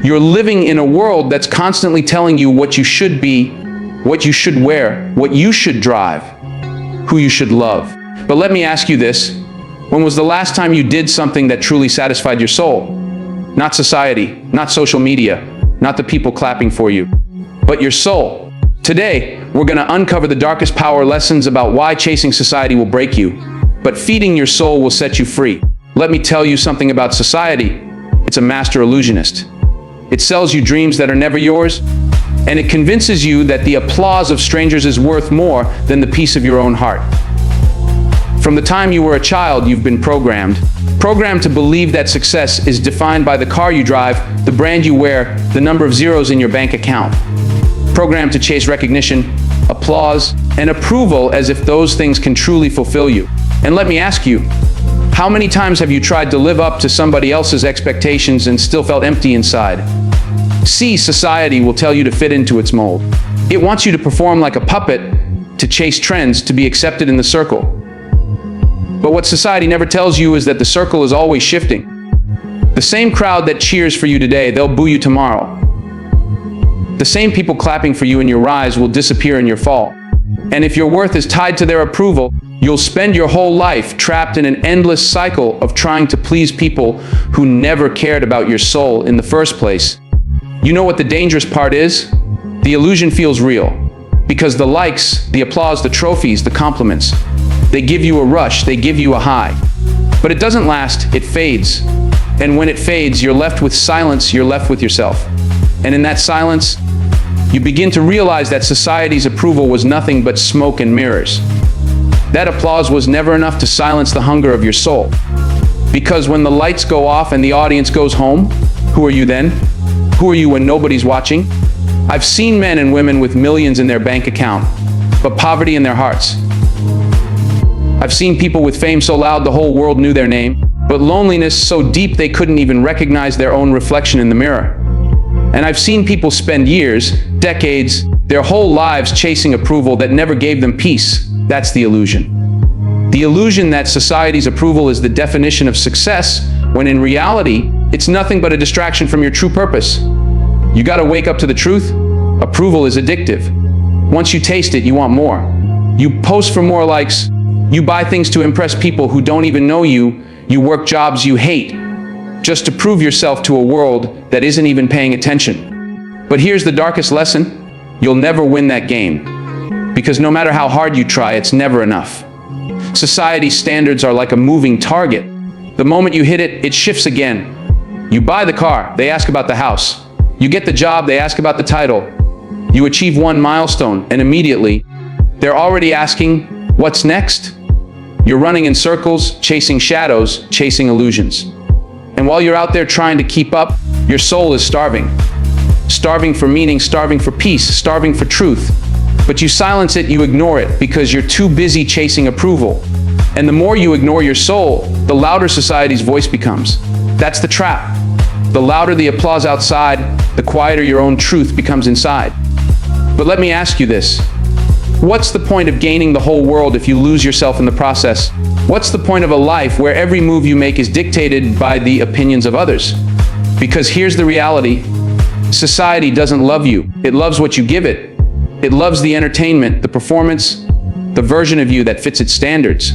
You're living in a world that's constantly telling you what you should be, what you should wear, what you should drive, who you should love. But let me ask you this. When was the last time you did something that truly satisfied your soul? Not society, not social media, not the people clapping for you, but your soul. Today, we're going to uncover the darkest power lessons about why chasing society will break you, but feeding your soul will set you free. Let me tell you something about society. It's a master illusionist. It sells you dreams that are never yours, and it convinces you that the applause of strangers is worth more than the peace of your own heart. From the time you were a child, you've been programmed to believe that success is defined by the car you drive, the brand you wear, the number of zeros in your bank account. Programmed to chase recognition, applause, and approval as if those things can truly fulfill you. And let me ask you, how many times have you tried to live up to somebody else's expectations and still felt empty inside? See, society will tell you to fit into its mold. It wants you to perform like a puppet, to chase trends, to be accepted in the circle. But what society never tells you is that the circle is always shifting. The same crowd that cheers for you today, they'll boo you tomorrow. The same people clapping for you in your rise will disappear in your fall. And if your worth is tied to their approval, you'll spend your whole life trapped in an endless cycle of trying to please people who never cared about your soul in the first place. You know what the dangerous part is? The illusion feels real. Because the likes, the applause, the trophies, the compliments, they give you a rush, they give you a high. But it doesn't last, it fades. And when it fades, you're left with silence, you're left with yourself. And in that silence, you begin to realize that society's approval was nothing but smoke and mirrors. That applause was never enough to silence the hunger of your soul. Because when the lights go off and the audience goes home, who are you then? Who are you when nobody's watching? I've seen men and women with millions in their bank account, but poverty in their hearts. I've seen people with fame so loud the whole world knew their name, but loneliness so deep they couldn't even recognize their own reflection in the mirror. And I've seen people spend years, decades, their whole lives chasing approval that never gave them peace. That's the illusion. The illusion that society's approval is the definition of success, when in reality, it's nothing but a distraction from your true purpose. You gotta wake up to the truth. Approval is addictive. Once you taste it, you want more. You post for more likes. You buy things to impress people who don't even know you. You work jobs you hate, just to prove yourself to a world that isn't even paying attention. But here's the darkest lesson. You'll never win that game. Because no matter how hard you try, it's never enough. Society's standards are like a moving target. The moment you hit it, it shifts again. You buy the car, they ask about the house. You get the job, they ask about the title. You achieve one milestone, and immediately, they're already asking, what's next? You're running in circles, chasing shadows, chasing illusions. And while you're out there trying to keep up, your soul is starving. Starving for meaning, starving for peace, starving for truth. But you silence it, you ignore it, because you're too busy chasing approval. And the more you ignore your soul, the louder society's voice becomes. That's the trap. The louder the applause outside, the quieter your own truth becomes inside. But let me ask you this. What's the point of gaining the whole world if you lose yourself in the process? What's the point of a life where every move you make is dictated by the opinions of others? Because here's the reality. Society doesn't love you. It loves what you give it. It loves the entertainment, the performance, the version of you that fits its standards.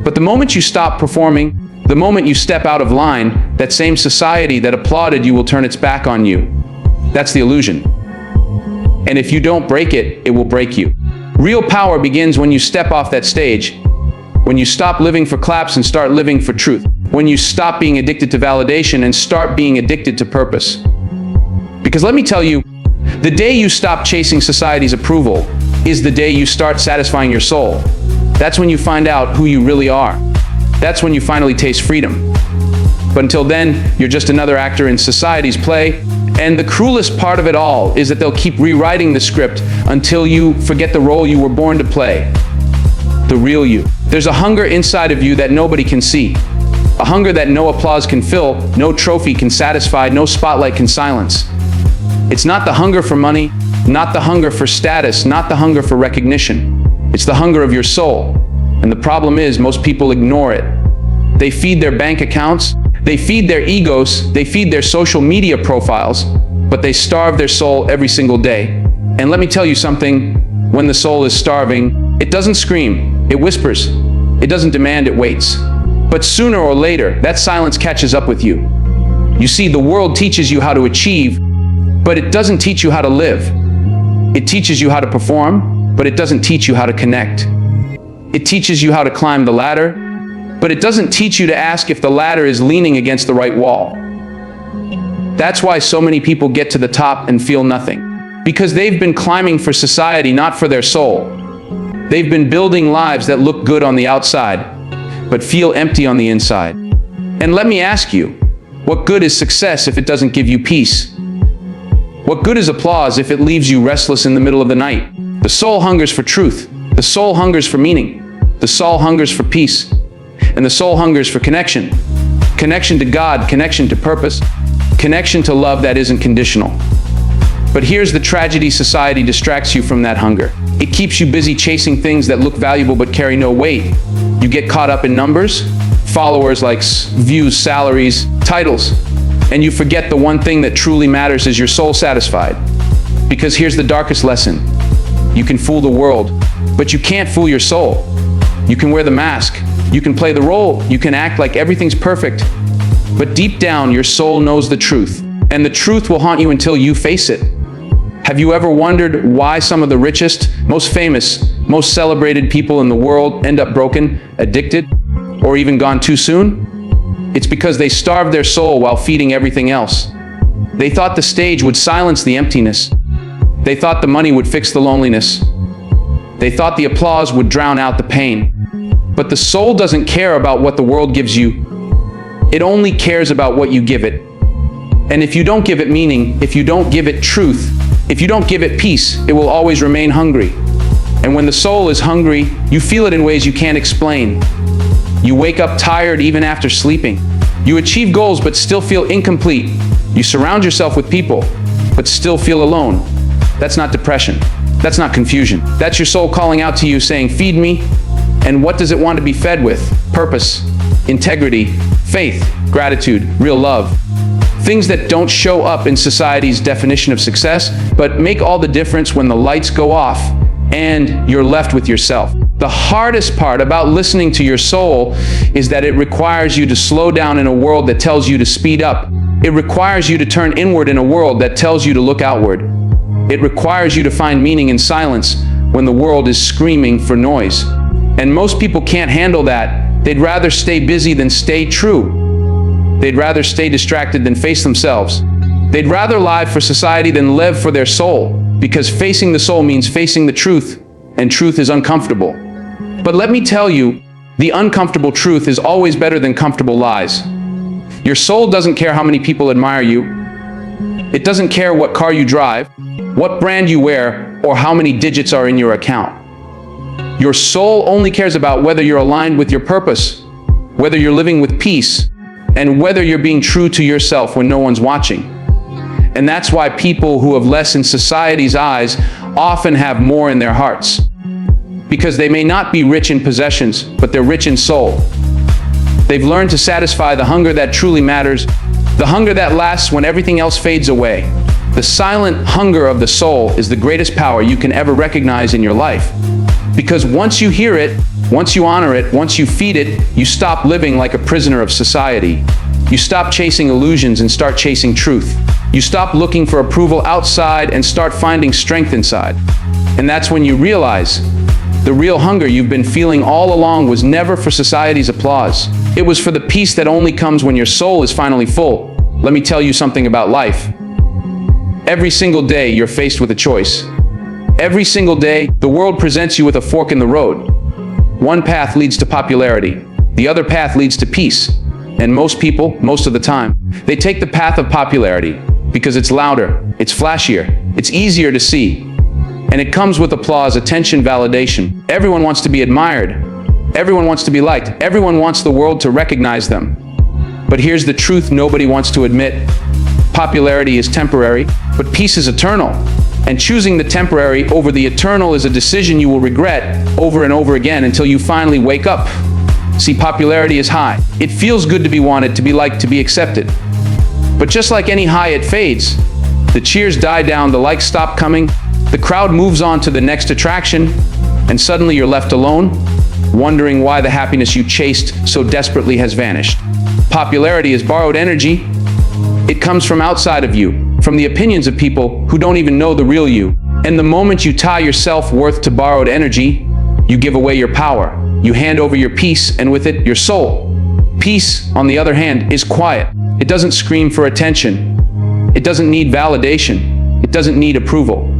But the moment you stop performing, the moment you step out of line, that same society that applauded you will turn its back on you. That's the illusion. And if you don't break it, it will break you. Real power begins when you step off that stage, when you stop living for claps and start living for truth, when you stop being addicted to validation and start being addicted to purpose. Because let me tell you, the day you stop chasing society's approval is the day you start satisfying your soul. That's when you find out who you really are. That's when you finally taste freedom. But until then, you're just another actor in society's play. And the cruelest part of it all is that they'll keep rewriting the script until you forget the role you were born to play. The real you. There's a hunger inside of you that nobody can see. A hunger that no applause can fill, no trophy can satisfy, no spotlight can silence. It's not the hunger for money, not the hunger for status, not the hunger for recognition. It's the hunger of your soul. And the problem is, most people ignore it. They feed their bank accounts, They feed their egos, they feed their social media profiles, but they starve their soul every single day. And let me tell you something, when the soul is starving, it doesn't scream, it whispers. It doesn't demand, it waits. But sooner or later, that silence catches up with you. You see, the world teaches you how to achieve, but it doesn't teach you how to live. It teaches you how to perform, but it doesn't teach you how to connect. It teaches you how to climb the ladder, but it doesn't teach you to ask if the ladder is leaning against the right wall. That's why so many people get to the top and feel nothing. Because they've been climbing for society, not for their soul. They've been building lives that look good on the outside, but feel empty on the inside. And let me ask you, what good is success if it doesn't give you peace? What good is applause if it leaves you restless in the middle of the night? The soul hungers for truth. The soul hungers for meaning. The soul hungers for peace. And the soul hungers for connection. Connection to God, connection to purpose, connection to love that isn't conditional. But here's the tragedy: society distracts you from that hunger. It keeps you busy chasing things that look valuable but carry no weight. You get caught up in numbers, followers, likes, views, salaries, titles, and you forget the one thing that truly matters: is your soul satisfied? Because here's the darkest lesson. You can fool the world, but you can't fool your soul. You can wear the mask, you can play the role, you can act like everything's perfect, but deep down your soul knows the truth, and the truth will haunt you until you face it. Have you ever wondered why some of the richest, most famous, most celebrated people in the world end up broken, addicted, or even gone too soon? It's because they starved their soul while feeding everything else. They thought the stage would silence the emptiness. They thought the money would fix the loneliness. They thought the applause would drown out the pain. But the soul doesn't care about what the world gives you. It only cares about what you give it. And if you don't give it meaning, if you don't give it truth, if you don't give it peace, it will always remain hungry. And when the soul is hungry, you feel it in ways you can't explain. You wake up tired even after sleeping. You achieve goals but still feel incomplete. You surround yourself with people but still feel alone. That's not depression. That's not confusion. That's your soul calling out to you saying, feed me. And what does it want to be fed with? Purpose, integrity, faith, gratitude, real love. Things that don't show up in society's definition of success, but make all the difference when the lights go off and you're left with yourself. The hardest part about listening to your soul is that it requires you to slow down in a world that tells you to speed up. It requires you to turn inward in a world that tells you to look outward. It requires you to find meaning in silence when the world is screaming for noise. And most people can't handle that. They'd rather stay busy than stay true. They'd rather stay distracted than face themselves. They'd rather live for society than live for their soul, because facing the soul means facing the truth, and truth is uncomfortable. But let me tell you, the uncomfortable truth is always better than comfortable lies. Your soul doesn't care how many people admire you. It doesn't care what car you drive, what brand you wear, or how many digits are in your account. Your soul only cares about whether you're aligned with your purpose, whether you're living with peace, and whether you're being true to yourself when no one's watching. And that's why people who have less in society's eyes often have more in their hearts. Because they may not be rich in possessions, but they're rich in soul. They've learned to satisfy the hunger that truly matters, the hunger that lasts when everything else fades away. The silent hunger of the soul is the greatest power you can ever recognize in your life. Because once you hear it, once you honor it, once you feed it, you stop living like a prisoner of society. You stop chasing illusions and start chasing truth. You stop looking for approval outside and start finding strength inside. And that's when you realize the real hunger you've been feeling all along was never for society's applause. It was for the peace that only comes when your soul is finally full. Let me tell you something about life. Every single day you're faced with a choice. Every single day, the world presents you with a fork in the road. One path leads to popularity. The other path leads to peace. And most people, most of the time, they take the path of popularity because it's louder, it's flashier, it's easier to see. And it comes with applause, attention, validation. Everyone wants to be admired. Everyone wants to be liked. Everyone wants the world to recognize them. But here's the truth nobody wants to admit. Popularity is temporary, but peace is eternal. And choosing the temporary over the eternal is a decision you will regret over and over again until you finally wake up See, popularity is high. It feels good to be wanted, to be liked, to be accepted. But just like any high, it fades. The cheers die down, the likes stop coming, the crowd moves on to the next attraction, and suddenly you're left alone, wondering why the happiness you chased so desperately has vanished. Popularity is borrowed energy. It comes from outside of you, from the opinions of people who don't even know the real you. And the moment you tie your self-worth to borrowed energy, you give away your power. You hand over your peace, and with it, your soul. Peace, on the other hand, is quiet. It doesn't scream for attention. It doesn't need validation. It doesn't need approval.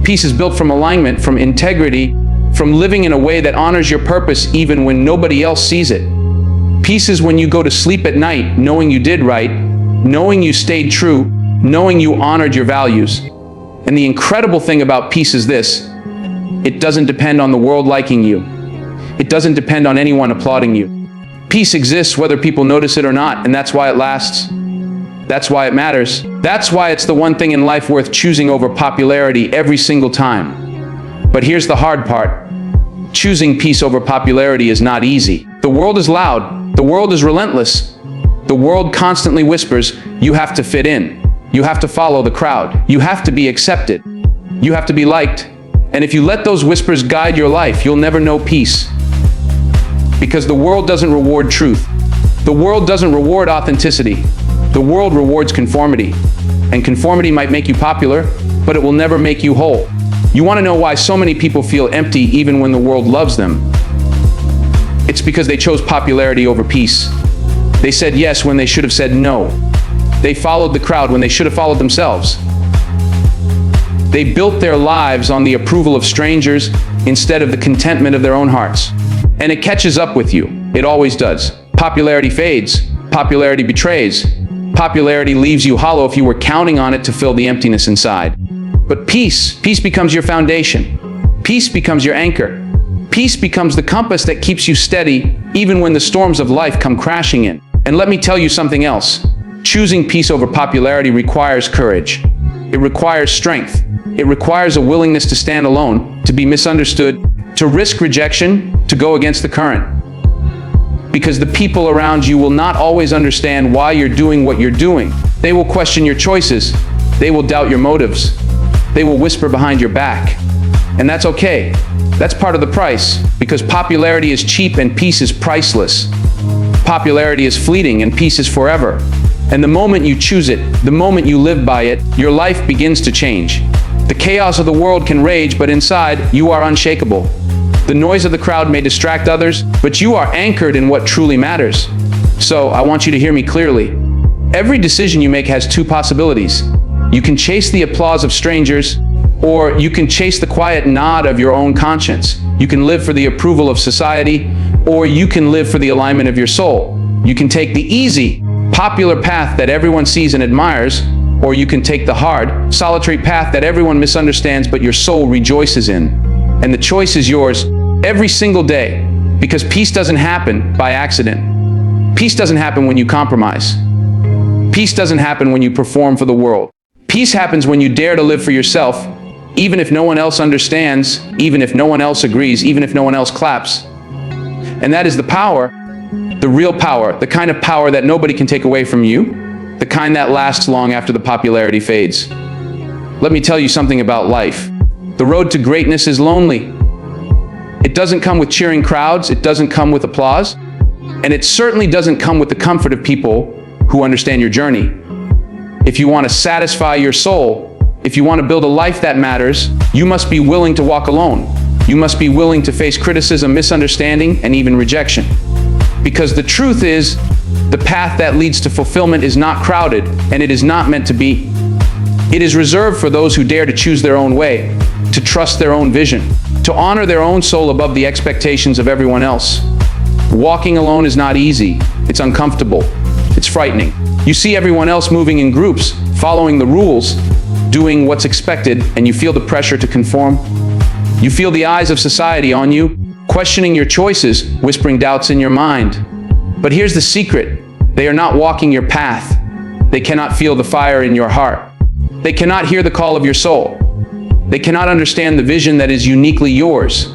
Peace is built from alignment, from integrity, from living in a way that honors your purpose even when nobody else sees it. Peace is when you go to sleep at night knowing you did right, knowing you stayed true, knowing you honored your values. And the incredible thing about peace is this: it doesn't depend on the world liking you. It doesn't depend on anyone applauding you. Peace exists whether people notice it or not, and that's why it lasts. That's why it matters. That's why it's the one thing in life worth choosing over popularity every single time. But here's the hard part. Choosing peace over popularity is not easy. The world is loud. The world is relentless. The world constantly whispers, you have to fit in. You have to follow the crowd. You have to be accepted. You have to be liked. And if you let those whispers guide your life, you'll never know peace. Because the world doesn't reward truth. The world doesn't reward authenticity. The world rewards conformity. And conformity might make you popular, but it will never make you whole. You want to know why so many people feel empty even when the world loves them? It's because they chose popularity over peace. They said yes when they should have said no. They followed the crowd when they should have followed themselves. They built their lives on the approval of strangers instead of the contentment of their own hearts. And it catches up with you. It always does. Popularity fades. Popularity betrays. Popularity leaves you hollow if you were counting on it to fill the emptiness inside. But peace becomes your foundation. Peace becomes your anchor. Peace becomes the compass that keeps you steady even when the storms of life come crashing in. And let me tell you something else. Choosing peace over popularity requires courage. It requires strength. It requires a willingness to stand alone, to be misunderstood, to risk rejection, to go against the current. Because the people around you will not always understand why you're doing what you're doing. They will question your choices. They will doubt your motives. They will whisper behind your back. And that's okay. That's part of the price, because popularity is cheap and peace is priceless. Popularity is fleeting and peace is forever. And the moment you choose it, the moment you live by it, your life begins to change. The chaos of the world can rage, but inside, you are unshakable. The noise of the crowd may distract others, but you are anchored in what truly matters. So, I want you to hear me clearly. Every decision you make has two possibilities. You can chase the applause of strangers, or you can chase the quiet nod of your own conscience. You can live for the approval of society, or you can live for the alignment of your soul. You can take the easy, popular path that everyone sees and admires, or you can take the hard, solitary path that everyone misunderstands but your soul rejoices in. And the choice is yours every single day, because peace doesn't happen by accident. Peace doesn't happen when you compromise. Peace doesn't happen when you perform for the world. Peace happens when you dare to live for yourself, even if no one else understands, even if no one else agrees, even if no one else claps. And that is the power, the real power, the kind of power that nobody can take away from you, the kind that lasts long after the popularity fades. Let me tell you something about life. The road to greatness is lonely. It doesn't come with cheering crowds, it doesn't come with applause, and it certainly doesn't come with the comfort of people who understand your journey. If you want to satisfy your soul, if you want to build a life that matters, you must be willing to walk alone. You must be willing to face criticism, misunderstanding, and even rejection. Because the truth is, the path that leads to fulfillment is not crowded, and it is not meant to be. It is reserved for those who dare to choose their own way, to trust their own vision, to honor their own soul above the expectations of everyone else. Walking alone is not easy. It's uncomfortable. It's frightening. You see everyone else moving in groups, following the rules, doing what's expected, and you feel the pressure to conform. You feel the eyes of society on you, questioning your choices, whispering doubts in your mind. But here's the secret. They are not walking your path. They cannot feel the fire in your heart. They cannot hear the call of your soul. They cannot understand the vision that is uniquely yours.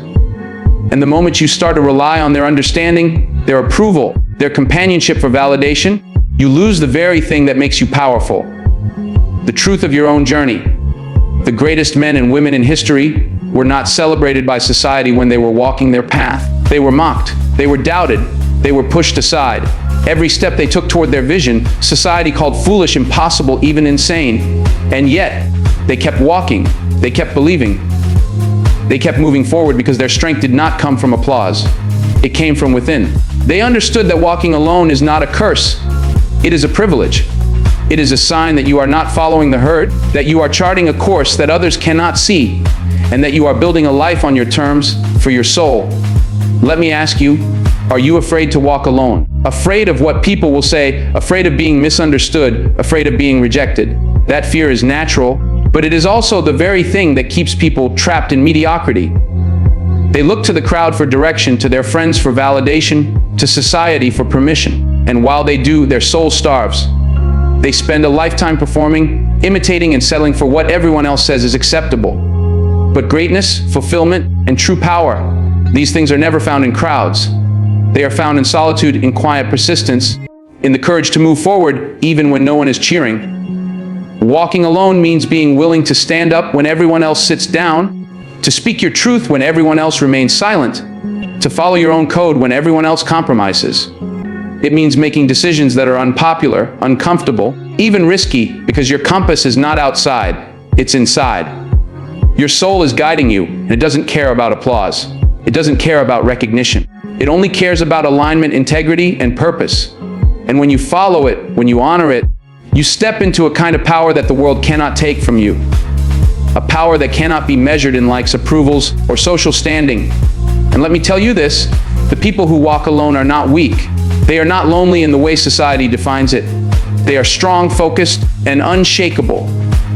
And the moment you start to rely on their understanding, their approval, their companionship for validation, you lose the very thing that makes you powerful: the truth of your own journey. The greatest men and women in history were not celebrated by society when they were walking their path. They were mocked, they were doubted, they were pushed aside. Every step they took toward their vision, society called foolish, impossible, even insane. And yet, they kept walking, they kept believing, they kept moving forward because their strength did not come from applause. It came from within. They understood that walking alone is not a curse. It is a privilege. It is a sign that you are not following the herd, that you are charting a course that others cannot see, and that you are building a life on your terms for your soul. Let me ask you, are you afraid to walk alone? Afraid of what people will say, afraid of being misunderstood, afraid of being rejected? That fear is natural, but it is also the very thing that keeps people trapped in mediocrity. They look to the crowd for direction, to their friends for validation, to society for permission. And while they do, their soul starves. They spend a lifetime performing, imitating, and settling for what everyone else says is acceptable. But greatness, fulfillment, and true power, these things are never found in crowds. They are found in solitude, in quiet persistence, in the courage to move forward even when no one is cheering. Walking alone means being willing to stand up when everyone else sits down, to speak your truth when everyone else remains silent, to follow your own code when everyone else compromises. It means making decisions that are unpopular, uncomfortable, even risky, because your compass is not outside, it's inside. Your soul is guiding you, and it doesn't care about applause. It doesn't care about recognition. It only cares about alignment, integrity, and purpose. And when you follow it, when you honor it, you step into a kind of power that the world cannot take from you. A power that cannot be measured in likes, approvals, or social standing. And let me tell you this, the people who walk alone are not weak. They are not lonely in the way society defines it. They are strong, focused, and unshakable.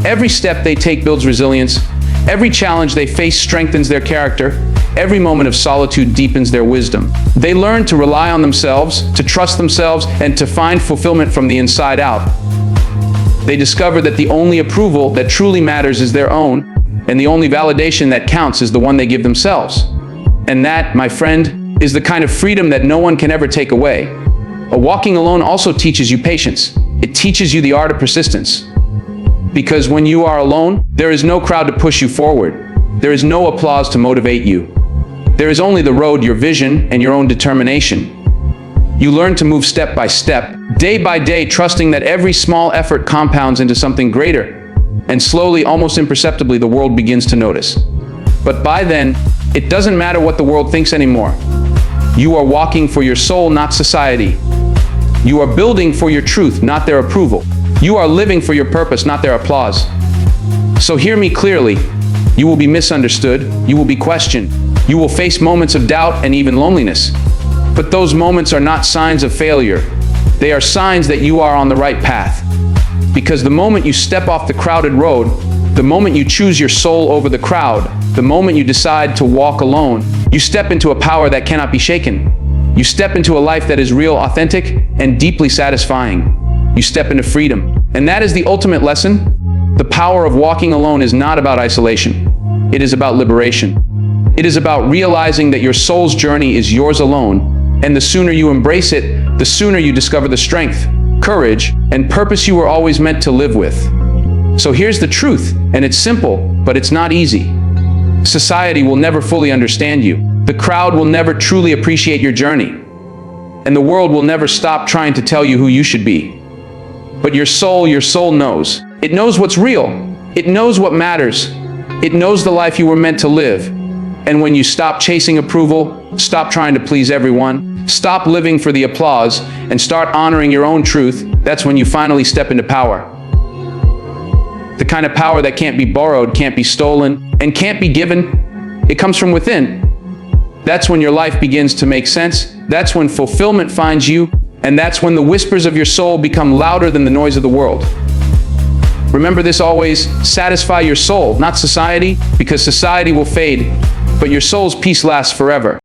Every step they take builds resilience. Every challenge they face strengthens their character. Every moment of solitude deepens their wisdom. They learn to rely on themselves, to trust themselves, and to find fulfillment from the inside out. They discover that the only approval that truly matters is their own, and the only validation that counts is the one they give themselves. And that, my friend, is the kind of freedom that no one can ever take away. Walking alone also teaches you patience. It teaches you the art of persistence. Because when you are alone, there is no crowd to push you forward. There is no applause to motivate you. There is only the road, your vision, and your own determination. You learn to move step by step, day by day, trusting that every small effort compounds into something greater. And slowly, almost imperceptibly, the world begins to notice. But by then, it doesn't matter what the world thinks anymore. You are walking for your soul, not society. You are building for your truth, not their approval. You are living for your purpose, not their applause. So hear me clearly. You will be misunderstood. You will be questioned. You will face moments of doubt and even loneliness. But those moments are not signs of failure. They are signs that you are on the right path. Because the moment you step off the crowded road, the moment you choose your soul over the crowd, the moment you decide to walk alone, you step into a power that cannot be shaken. You step into a life that is real, authentic, and deeply satisfying. You step into freedom. And that is the ultimate lesson. The power of walking alone is not about isolation. It is about liberation. It is about realizing that your soul's journey is yours alone. And the sooner you embrace it, the sooner you discover the strength, courage, and purpose you were always meant to live with. So here's the truth, and it's simple, but it's not easy. Society will never fully understand you. The crowd will never truly appreciate your journey. And the world will never stop trying to tell you who you should be. But your soul knows. It knows what's real. It knows what matters. It knows the life you were meant to live. And when you stop chasing approval, stop trying to please everyone, stop living for the applause, and start honoring your own truth, that's when you finally step into power. The kind of power that can't be borrowed, can't be stolen, and can't be given. It comes from within. That's when your life begins to make sense. That's when fulfillment finds you. And that's when the whispers of your soul become louder than the noise of the world. Remember this always, satisfy your soul, not society, because society will fade, but your soul's peace lasts forever.